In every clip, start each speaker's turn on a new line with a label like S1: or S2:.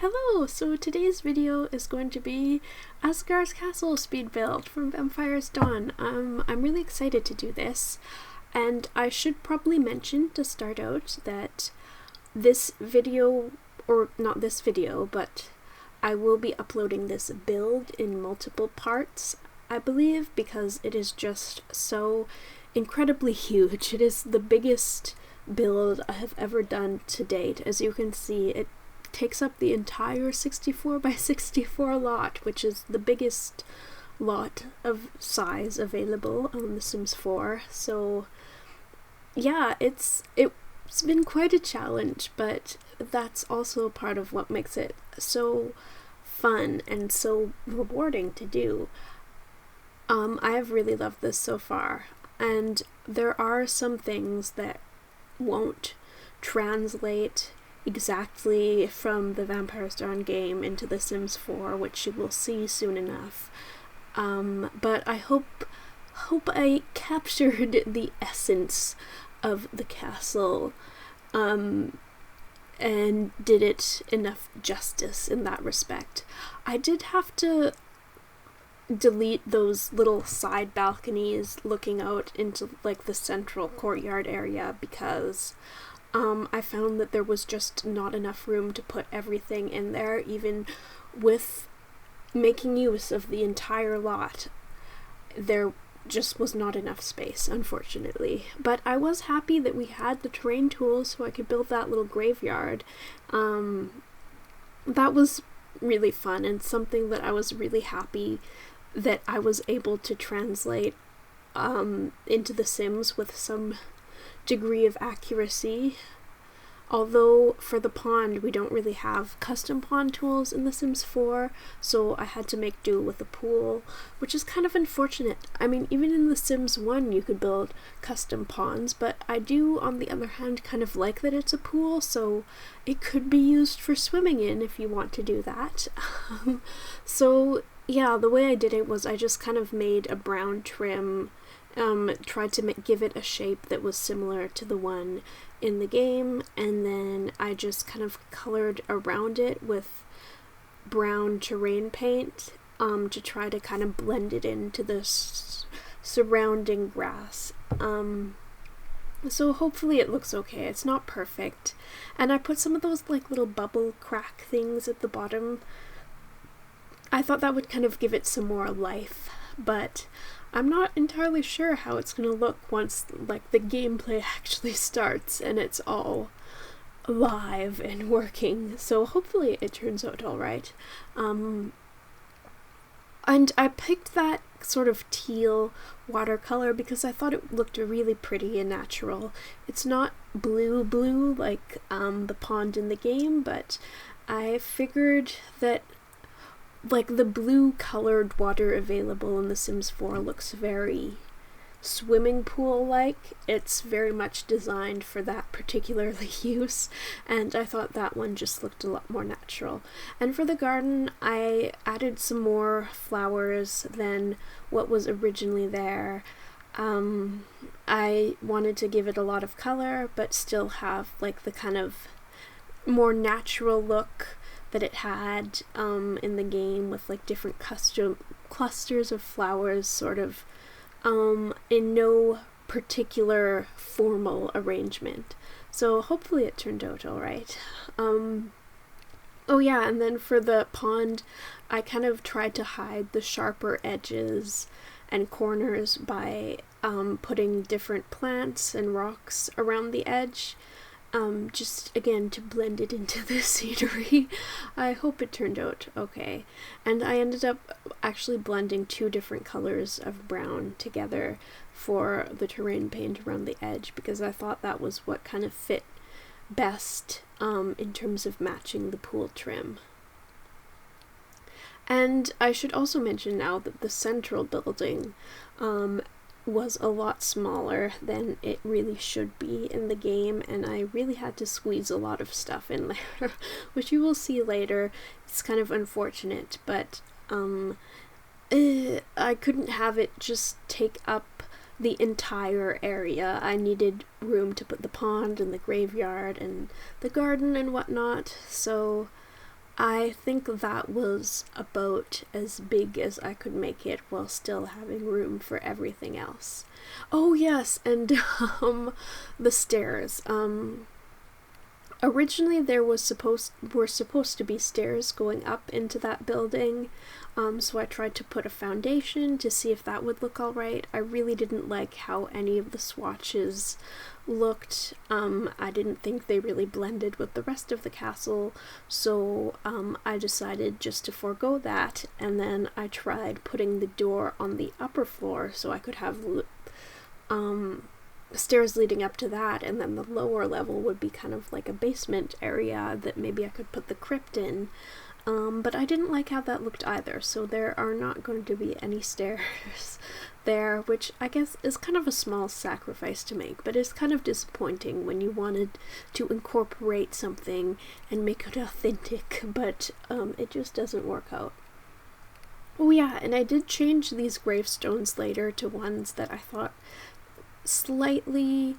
S1: Hello! So today's video is going to be Asgar's castle speed build from Vampire's Dawn. I'm really excited to do this, and I should probably mention to start out that this video, or not this video, but I will be uploading this build in multiple parts, I believe, because it is just so incredibly huge. It is the biggest build I have ever done to date. As you can see, it takes up the entire 64 by 64 lot, which is the biggest lot of size available on The Sims 4. So yeah, it's been quite a challenge, but that's also part of what makes it so fun and so rewarding to do. I have really loved this so far, and there are some things that won't translate exactly from the Vampire's Dawn game into The Sims 4, which you will see soon enough. But I hope I captured the essence of the castle and did it enough justice in that respect. I did have to delete those little side balconies looking out into like the central courtyard area because I found that there was just not enough room to put everything in there, even with making use of the entire lot. There just was not enough space, unfortunately. But I was happy that we had the terrain tools so I could build that little graveyard. That was really fun and something that I was really happy that I was able to translate into The Sims with some degree of accuracy. Although for the pond we don't really have custom pond tools in The Sims 4, so I had to make do with a pool, which is kind of unfortunate. I mean, even in The Sims 1 you could build custom ponds, but I do, on the other hand, kind of like that it's a pool, so it could be used for swimming in if you want to do that. So yeah, the way I did it was I just kind of made a brown trim, tried to give it a shape that was similar to the one in the game, and then I just kind of colored around it with brown terrain paint to try to kind of blend it into the surrounding grass. So hopefully it looks okay. It's not perfect, and I put some of those like little bubble crack things at the bottom. I thought that would kind of give it some more life, but I'm not entirely sure how it's going to look once like the gameplay actually starts and it's all live and working. So hopefully it turns out all right. And I picked that sort of teal watercolor because I thought it looked really pretty and natural. It's not blue like the pond in the game, but I figured that like the blue colored water available in The Sims 4 looks very swimming pool like. It's very much designed for that particular use, and I thought that one just looked a lot more natural. And for the garden I added some more flowers than what was originally there. I wanted to give it a lot of color but still have like the kind of more natural look that it had in the game, with like different custom clusters of flowers sort of in no particular formal arrangement. So hopefully it turned out alright. Oh yeah, and then for the pond I kind of tried to hide the sharper edges and corners by putting different plants and rocks around the edge. Just again to blend it into the scenery. I hope it turned out okay. And I ended up actually blending two different colors of brown together for the terrain paint around the edge because I thought that was what kind of fit best in terms of matching the pool trim. And I should also mention now that the central building was a lot smaller than it really should be in the game, and I really had to squeeze a lot of stuff in there, which you will see later. It's kind of unfortunate, but I couldn't have it just take up the entire area. I needed room to put the pond and the graveyard and the garden and whatnot, so I think that was about as big as I could make it while still having room for everything else. Oh yes, and the stairs. Originally there were supposed to be stairs going up into that building, so I tried to put a foundation to see if that would look alright. I really didn't like how any of the swatches looked. I didn't think they really blended with the rest of the castle, so I decided just to forego that, and then I tried putting the door on the upper floor so I could have stairs leading up to that, and then the lower level would be kind of like a basement area that maybe I could put the crypt in. But I didn't like how that looked either, so there are not going to be any stairs there, which I guess is kind of a small sacrifice to make, but it's kind of disappointing when you wanted to incorporate something and make it authentic, but it just doesn't work out. Oh yeah, and I did change these gravestones later to ones that I thought slightly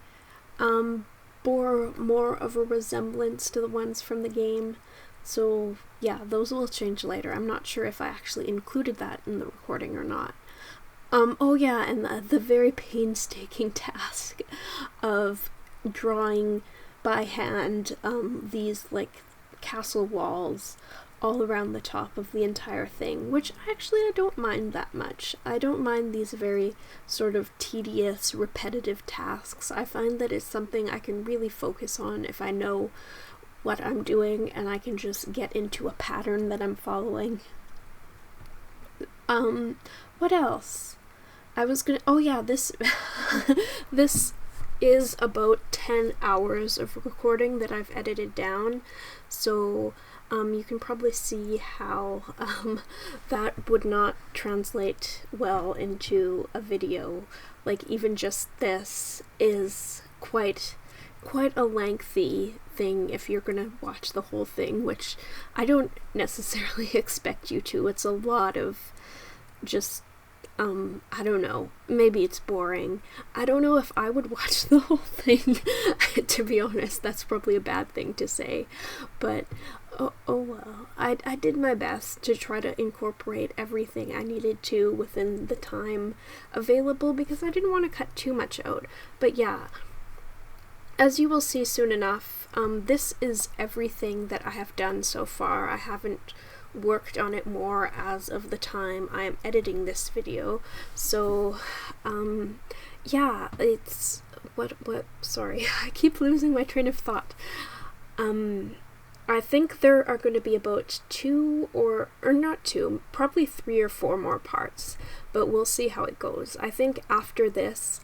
S1: bore more of a resemblance to the ones from the game. So yeah, those will change later. I'm not sure if I actually included that in the recording or not. Oh yeah, and the very painstaking task of drawing by hand these like castle walls all around the top of the entire thing, which actually I don't mind that much. I don't mind these very sort of tedious, repetitive tasks. I find that it's something I can really focus on if I know what I'm doing and I can just get into a pattern that I'm following. What else? I was gonna, oh yeah, this this is about 10 hours of recording that I've edited down, so you can probably see how that would not translate well into a video. Like, even just this is quite a lengthy thing if you're gonna watch the whole thing, which I don't necessarily expect you to. It's a lot of just I don't know, maybe it's boring. I don't know if I would watch the whole thing, to be honest. That's probably a bad thing to say, but oh well. I did my best to try to incorporate everything I needed to within the time available, because I didn't want to cut too much out. But yeah, as you will see soon enough, this is everything that I have done so far. I haven't worked on it more as of the time I am editing this video, so yeah, it's sorry, I keep losing my train of thought. I think there are going to be about probably 3 or 4 more parts, but we'll see how it goes. I think after this,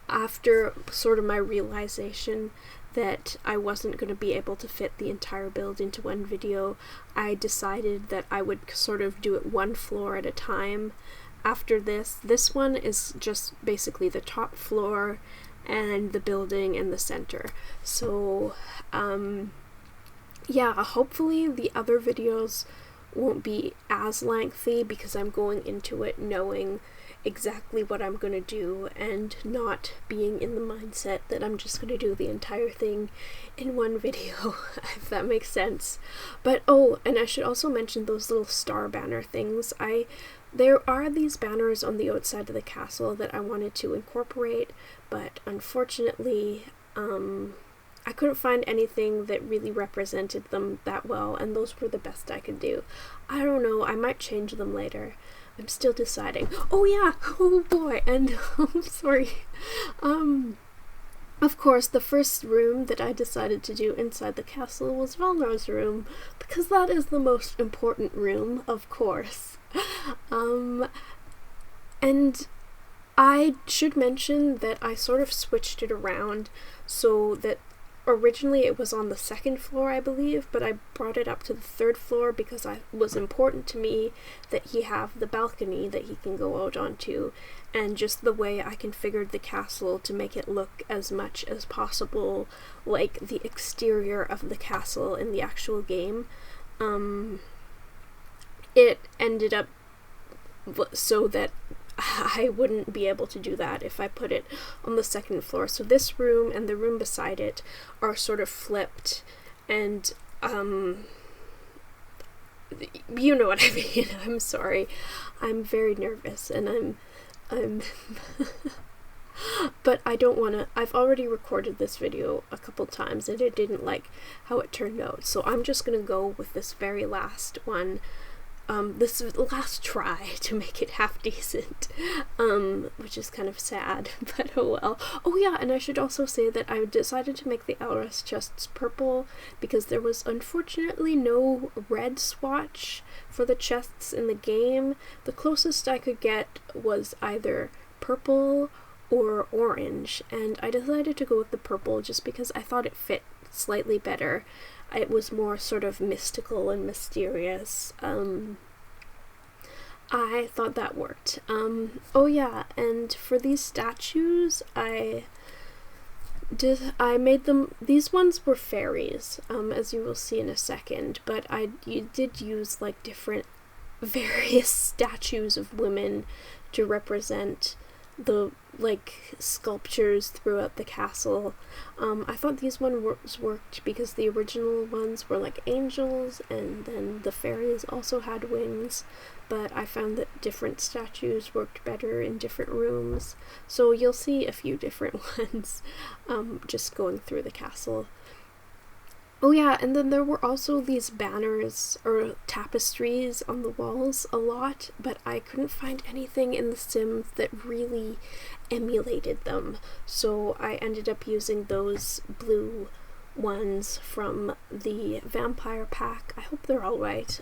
S1: after sort of my realization that I wasn't going to be able to fit the entire build into one video, I decided that I would sort of do it one floor at a time. After this one is just basically the top floor and the building in the center. So yeah, hopefully the other videos won't be as lengthy, because I'm going into it knowing exactly what I'm going to do and not being in the mindset that I'm just going to do the entire thing in one video, if that makes sense. But oh, and I should also mention those little star banner things. There are these banners on the outside of the castle that I wanted to incorporate, but unfortunately I couldn't find anything that really represented them that well, and those were the best I could do. I don't know, I might change them later. I'm still deciding. Oh yeah, oh boy, and I'm sorry. Of course, the first room that I decided to do inside the castle was Valnar's room, because that is the most important room, of course. And I should mention that I sort of switched it around so that originally it was on the 2nd floor, I believe, but I brought it up to the 3rd floor because it was important to me that he have the balcony that he can go out onto, and just the way I configured the castle to make it look as much as possible like the exterior of the castle in the actual game. It ended up so that I wouldn't be able to do that if I put it on the 2nd floor. So this room and the room beside it are sort of flipped, and you know what I mean. I'm sorry. I'm very nervous, and I'm but I don't want to. I've already recorded this video a couple times and it didn't like how it turned out, so I'm just gonna go with this very last one. This is the last try to make it half decent, which is kind of sad, but oh well. Oh yeah, and I should also say that I decided to make the LRS chests purple because there was unfortunately no red swatch for the chests in the game. The closest I could get was either purple or orange, and I decided to go with the purple just because I thought it fit slightly better. It was more sort of mystical and mysterious. I thought that worked. Oh yeah, and for these statues, I made them. These ones were fairies, as you will see in a second. But you did use like different, various statues of women to represent the like sculptures throughout the castle. I thought these ones worked because the original ones were like angels, and then the fairies also had wings, but I found that different statues worked better in different rooms, so you'll see a few different ones just going through the castle. Oh yeah, and then there were also these banners or tapestries on the walls a lot, but I couldn't find anything in The Sims that really emulated them. So I ended up using those blue ones from the vampire pack. I hope they're alright.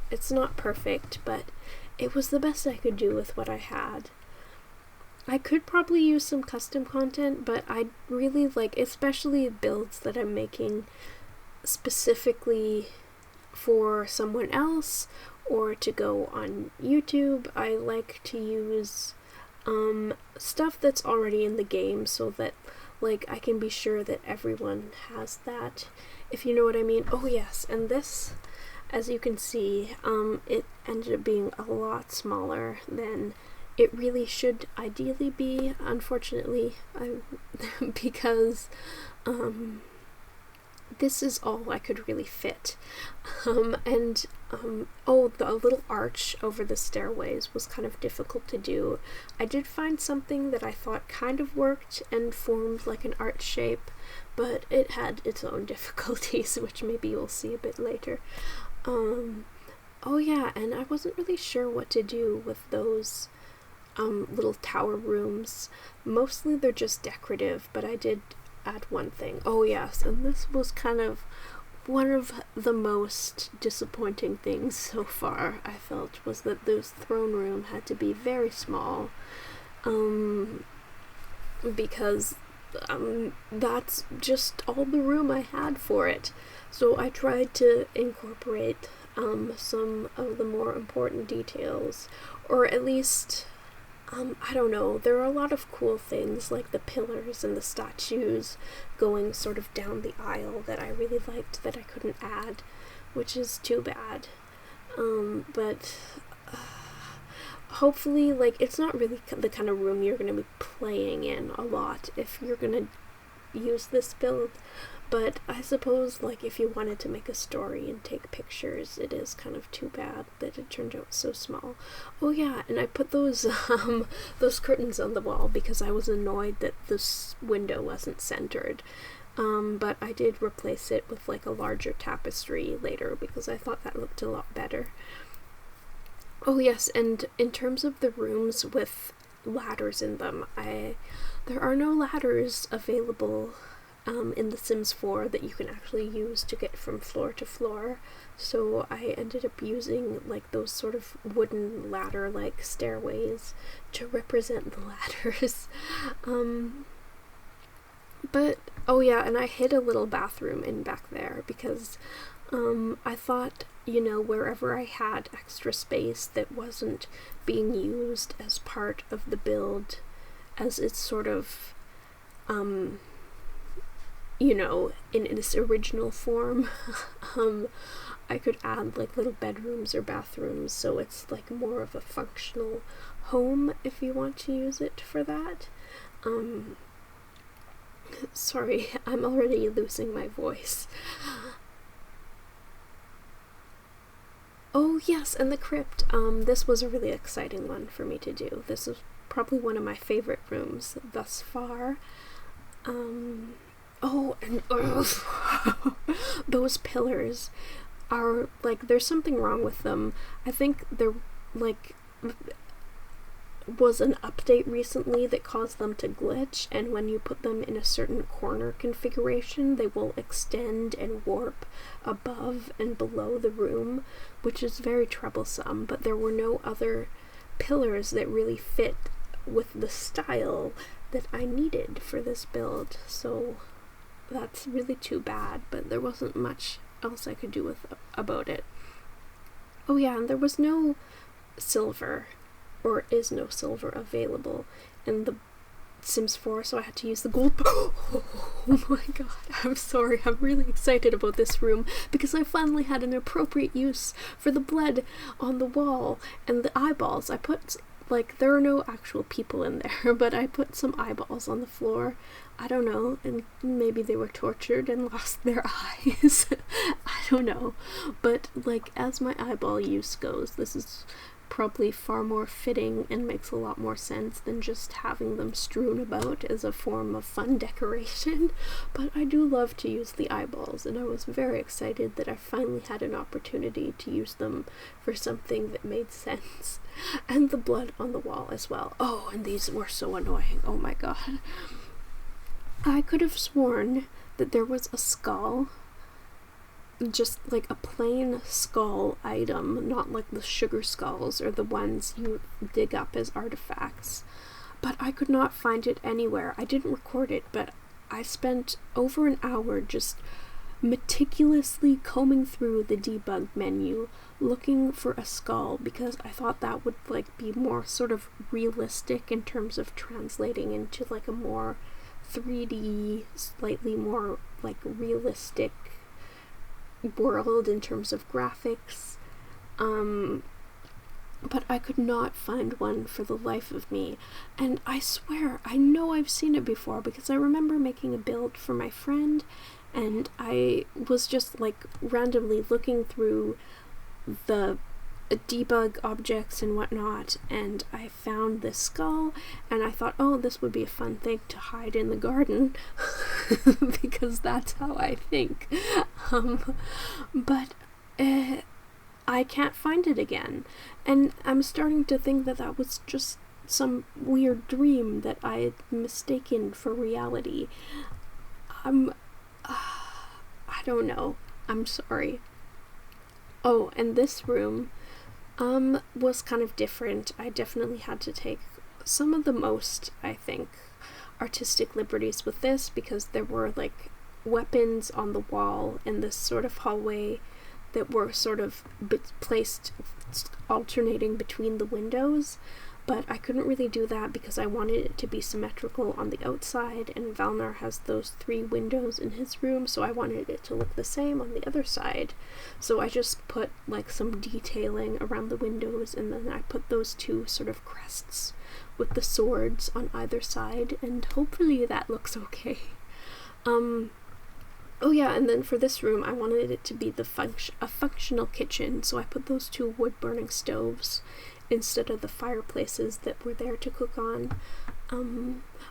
S1: It's not perfect, but it was the best I could do with what I had. I could probably use some custom content, but I really like, especially builds that I'm making specifically for someone else or to go on YouTube, I like to use stuff that's already in the game so that like I can be sure that everyone has that, if you know what I mean. Oh yes, and this, as you can see, it ended up being a lot smaller than it really should ideally be, unfortunately, because this is all I could really fit. Oh, the little arch over the stairways was kind of difficult to do. I did find something that I thought kind of worked and formed like an arch shape, but it had its own difficulties, which maybe you'll see a bit later. Oh yeah, and I wasn't really sure what to do with those little tower rooms. Mostly they're just decorative, but I did add one thing. Oh yes, and this was kind of one of the most disappointing things so far, I felt, was that this throne room had to be very small, because that's just all the room I had for it. So I tried to incorporate some of the more important details, or at least I don't know, there are a lot of cool things like the pillars and the statues going sort of down the aisle that I really liked that I couldn't add, which is too bad. But hopefully, like, it's not really the kind of room you're going to be playing in a lot if you're going to use this build. But I suppose, like, if you wanted to make a story and take pictures, it is kind of too bad that it turned out so small. Oh yeah, and I put those curtains on the wall because I was annoyed that this window wasn't centered. But I did replace it with, like, a larger tapestry later because I thought that looked a lot better. Oh yes, and in terms of the rooms with ladders in them, there are no ladders available in The Sims 4 that you can actually use to get from floor to floor, so I ended up using like those sort of wooden ladder-like stairways to represent the ladders. But oh yeah, and I hid a little bathroom in back there because I thought, you know, wherever I had extra space that wasn't being used as part of the build, as it's sort of you know, in its original form, I could add like little bedrooms or bathrooms, so it's like more of a functional home if you want to use it for that. Sorry, I'm already losing my voice. Oh yes, and the crypt. This was a really exciting one for me to do. This is probably one of my favorite rooms thus far. Oh, and those pillars are like, there's something wrong with them. I think there like was an update recently that caused them to glitch, and when you put them in a certain corner configuration, they will extend and warp above and below the room, which is very troublesome. But there were no other pillars that really fit with the style that I needed for this build, so that's really too bad, but there wasn't much else I could do about it. Oh yeah, and there was no silver, or is no silver available in the Sims 4, so I had to use the gold. Oh my god, I'm sorry, I'm really excited about this room because I finally had an appropriate use for the blood on the wall and the eyeballs. I put, like, there are no actual people in there, but I put some eyeballs on the floor. I don't know, and maybe they were tortured and lost their eyes. I don't know, but like, as my eyeball use goes, this is probably far more fitting and makes a lot more sense than just having them strewn about as a form of fun decoration. But I do love to use the eyeballs, and I was very excited that I finally had an opportunity to use them for something that made sense. And the blood on the wall as well. Oh, and these were so annoying. Oh my god. I could have sworn that there was a skull, just like a plain skull item, not like the sugar skulls or the ones you dig up as artifacts, but I could not find it anywhere. I didn't record it, but I spent over an hour just meticulously combing through the debug menu looking for a skull, because I thought that would like be more sort of realistic in terms of translating into like a more 3D, slightly more like realistic world in terms of graphics, but I could not find one for the life of me. And I swear, I know I've seen it before, because I remember making a build for my friend, and I was just like randomly looking through the debug objects and whatnot, and I found this skull, and I thought, oh, this would be a fun thing to hide in the garden because that's how I think. But I can't find it again, and I'm starting to think that that was just some weird dream that I had mistaken for reality. I don't know. I'm sorry. Oh, and this room was kind of different. I definitely had to take some of the most, I think, artistic liberties with this, because there were like weapons on the wall in this sort of hallway that were sort of placed alternating between the windows, but I couldn't really do that because I wanted it to be symmetrical on the outside, and Valnar has those 3 windows in his room, so I wanted it to look the same on the other side. So I just put like some detailing around the windows, and then I put those 2 sort of crests with the swords on either side, and hopefully that looks okay. Oh yeah, and then for this room I wanted it to be a functional kitchen, so I put those 2 wood-burning stoves instead of the fireplaces that were there to cook on.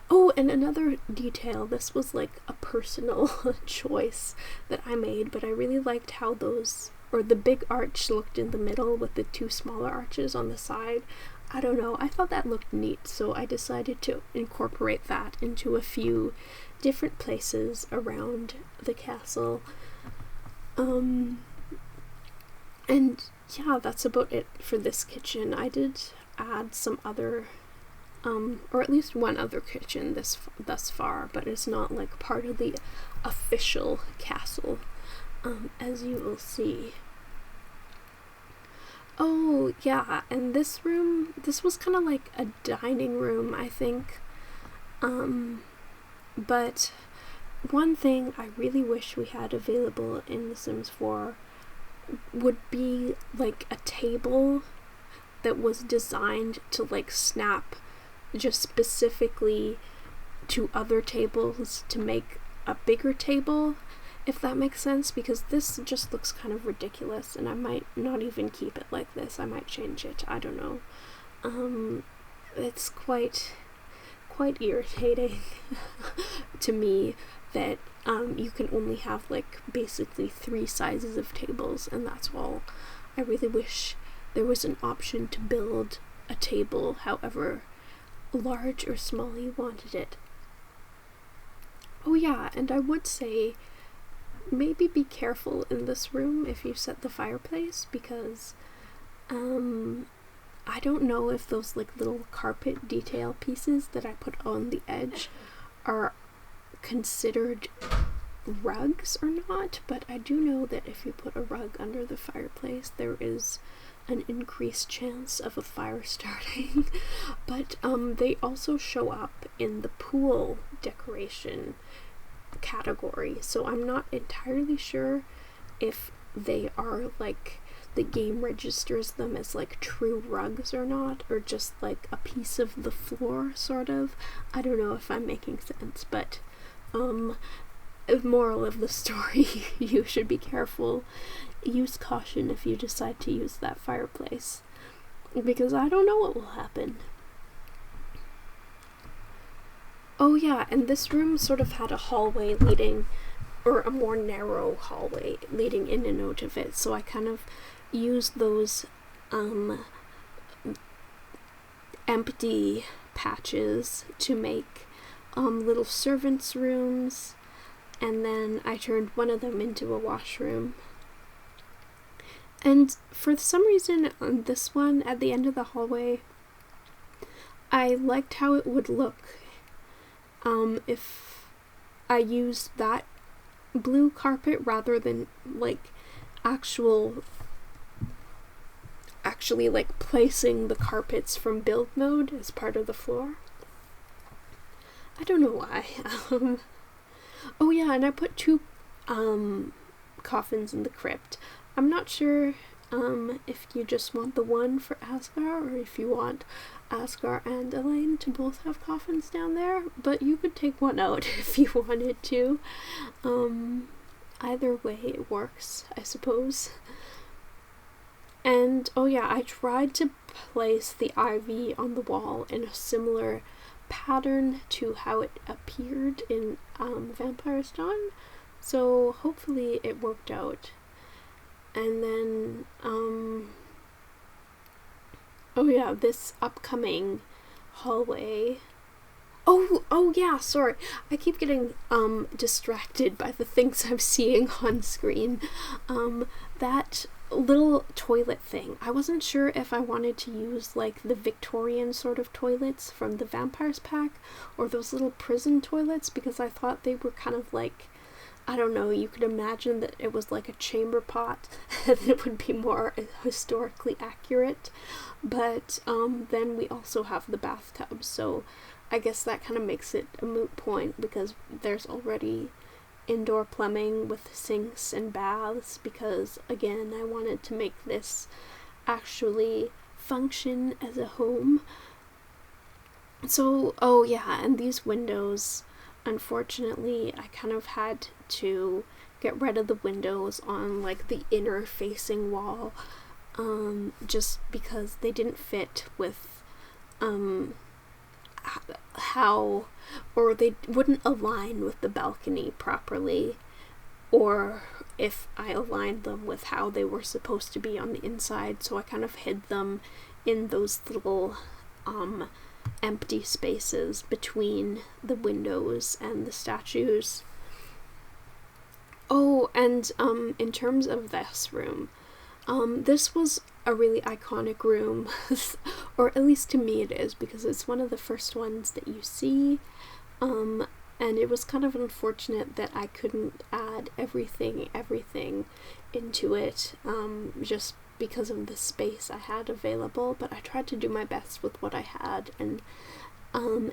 S1: Oh, and another detail, this was like a personal choice that I made, but I really liked how the big arch looked in the middle with the 2 smaller arches on the side. I don't know, I thought that looked neat, so I decided to incorporate that into a few different places around the castle. And yeah, that's about it for this kitchen. I did add some other, or at least one other kitchen thus far, but it's not like part of the official castle, as you will see. Oh yeah, and this was kind of like a dining room, I think. But one thing I really wish we had available in The Sims 4 would be like a table that was designed to like snap just specifically to other tables to make a bigger table, if that makes sense, because this just looks kind of ridiculous, and I might not even keep it like this. I might change it. I don't know. It's quite irritating to me that you can only have like basically 3 sizes of tables, and that's all. I really wish there was an option to build a table however large or small you wanted it. Oh yeah, and I would say maybe be careful in this room if you set the fireplace, because I don't know if those like little carpet detail pieces that I put on the edge are considered rugs or not, but I do know that if you put a rug under the fireplace, there is an increased chance of a fire starting. But they also show up in the pool decoration category, so I'm not entirely sure if they are like, the game registers them as like true rugs or not, or just like a piece of the floor sort of. I don't know if I'm making sense, but moral of the story, you should be careful. Use caution if you decide to use that fireplace, because I don't know what will happen. Oh yeah, and this room sort of had a hallway leading, or a more narrow hallway leading in and out of it, so I kind of used those empty patches to make little servants' rooms, and then I turned one of them into a washroom. And for some reason on this one, at the end of the hallway, I liked how it would look if I used that blue carpet rather than like actually like placing the carpets from build mode as part of the floor. I don't know why. Oh yeah, and I put 2 coffins in the crypt. I'm not sure if you just want the one for Asgar, or if you want Asgar and Elaine to both have coffins down there, but you could take one out if you wanted to. Either way it works, I suppose. And oh yeah, I tried to place the ivy on the wall in a similar pattern to how it appeared in Vampire's Dawn, so hopefully it worked out. And then oh yeah, this upcoming hallway. Oh yeah, sorry. I keep getting distracted by the things I'm seeing on screen. That little toilet thing. I wasn't sure if I wanted to use like the Victorian sort of toilets from the Vampires pack, or those little prison toilets, because I thought they were kind of like, I don't know, you could imagine that it was like a chamber pot and it would be more historically accurate. But then we also have the bathtub, so I guess that kind of makes it a moot point, because there's already indoor plumbing with sinks and baths, because again, I wanted to make this actually function as a home. So, oh yeah, and these windows, unfortunately, I kind of had to get rid of the windows on like the inner facing wall, just because they didn't fit with how, or they wouldn't align with the balcony properly, or if I aligned them with how they were supposed to be on the inside, so I kind of hid them in those little empty spaces between the windows and the statues. Oh, and in terms of this room, this was a really iconic room, or at least to me it is, because it's one of the first ones that you see, and it was kind of unfortunate that I couldn't add everything into it, just because of the space I had available, but I tried to do my best with what I had, and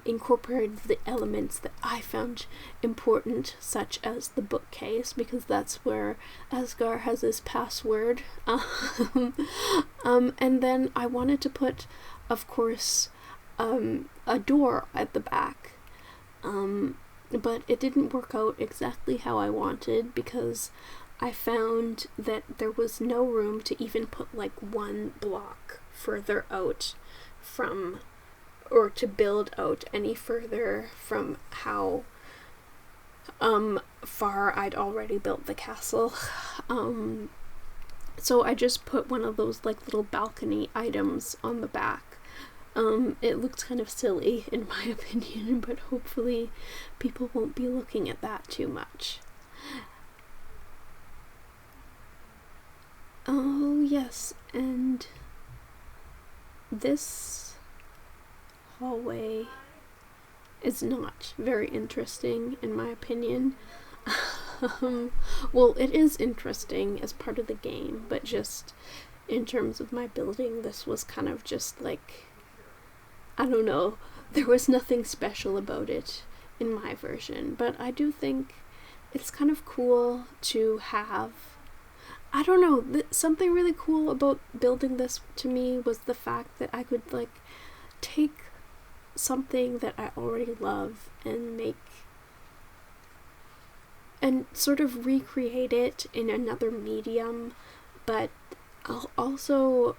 S1: incorporated the elements that I found important, such as the bookcase, because that's where Asgar has his password. And then I wanted to put, of course, a door at the back, but it didn't work out exactly how I wanted, because I found that there was no room to even put like one block further out from, or to build out any further from how far I'd already built the castle. So I just put one of those like little balcony items on the back. It looks kind of silly in my opinion, but hopefully people won't be looking at that too much. Oh yes, and this hallway is not very interesting in my opinion. Well, it is interesting as part of the game, but just in terms of my building, this was kind of just like, I don't know, there was nothing special about it in my version, but I do think it's kind of cool to have, I don't know, something really cool about building this to me was the fact that I could like take something that I already love and make and sort of recreate it in another medium, but I'll also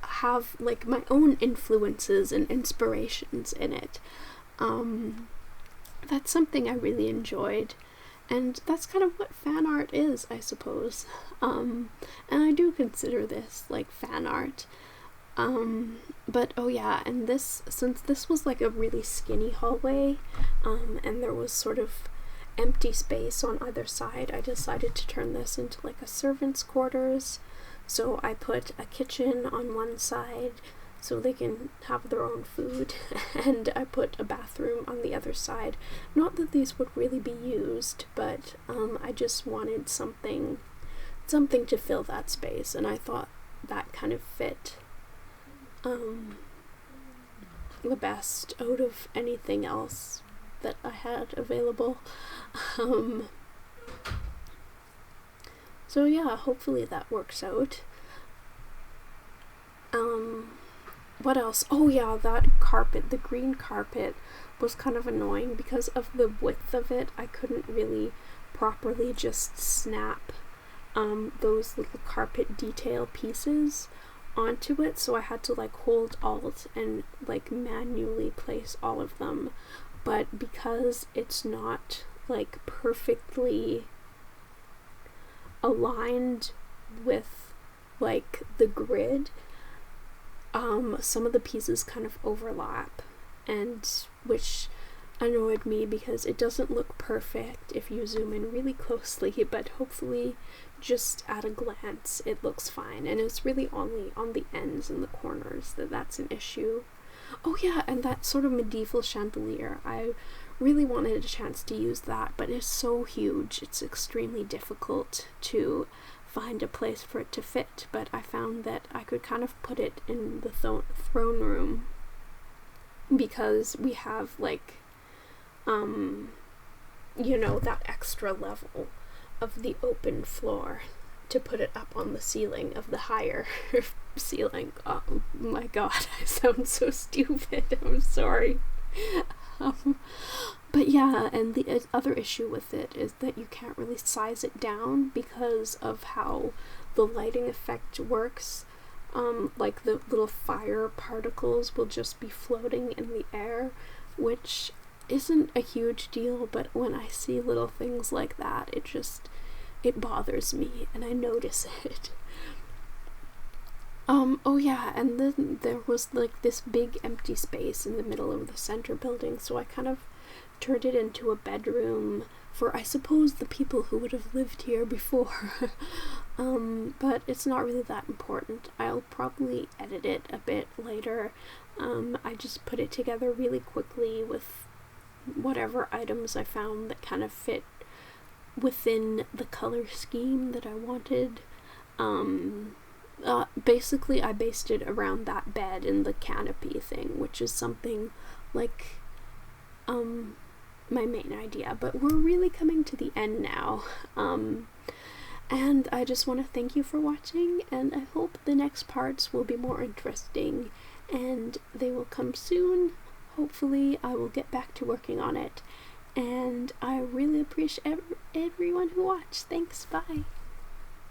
S1: have like my own influences and inspirations in it. That's something I really enjoyed, and that's kind of what fan art is, I suppose. And I do consider this like fan art. But oh yeah, and this, since this was like a really skinny hallway, and there was sort of empty space on either side, I decided to turn this into like a servant's quarters. So I put a kitchen on one side so they can have their own food, and I put a bathroom on the other side. Not that these would really be used, but I just wanted something to fill that space, and I thought that kind of fit the best out of anything else that I had available. So yeah, hopefully that works out. What else? Oh yeah, that carpet, the green carpet, was kind of annoying because of the width of it. I couldn't really properly just snap those little carpet detail pieces onto it, so I had to like hold Alt and like manually place all of them. But because it's not like perfectly aligned with like the grid, some of the pieces kind of overlap, and which annoyed me because it doesn't look perfect if you zoom in really closely, but hopefully just at a glance it looks fine, and it's really only on the ends and the corners that's an issue. Oh yeah, and that sort of medieval chandelier, I really wanted a chance to use that, but it's so huge, it's extremely difficult to find a place for it to fit. But I found that I could kind of put it in the throne room, because we have like you know, that extra level of the open floor to put it up on the ceiling of the higher ceiling. Oh my god, I sound so stupid, I'm sorry. But yeah, and the other issue with it is that you can't really size it down because of how the lighting effect works. Like the little fire particles will just be floating in the air, which isn't a huge deal, but when I see little things like that, it bothers me and I notice it. Oh yeah, and then there was like this big empty space in the middle of the center building, so I kind of turned it into a bedroom for, I suppose, the people who would have lived here before. But it's not really that important. I'll probably edit it a bit later. I just put it together really quickly with whatever items I found that kind of fit within the color scheme that I wanted. Basically I based it around that bed and the canopy thing, which is something like my main idea. But we're really coming to the end now, and I just want to thank you for watching, and I hope the next parts will be more interesting, and they will come soon, hopefully I will get back to working on it. And I really appreciate everyone who watched. Thanks, bye.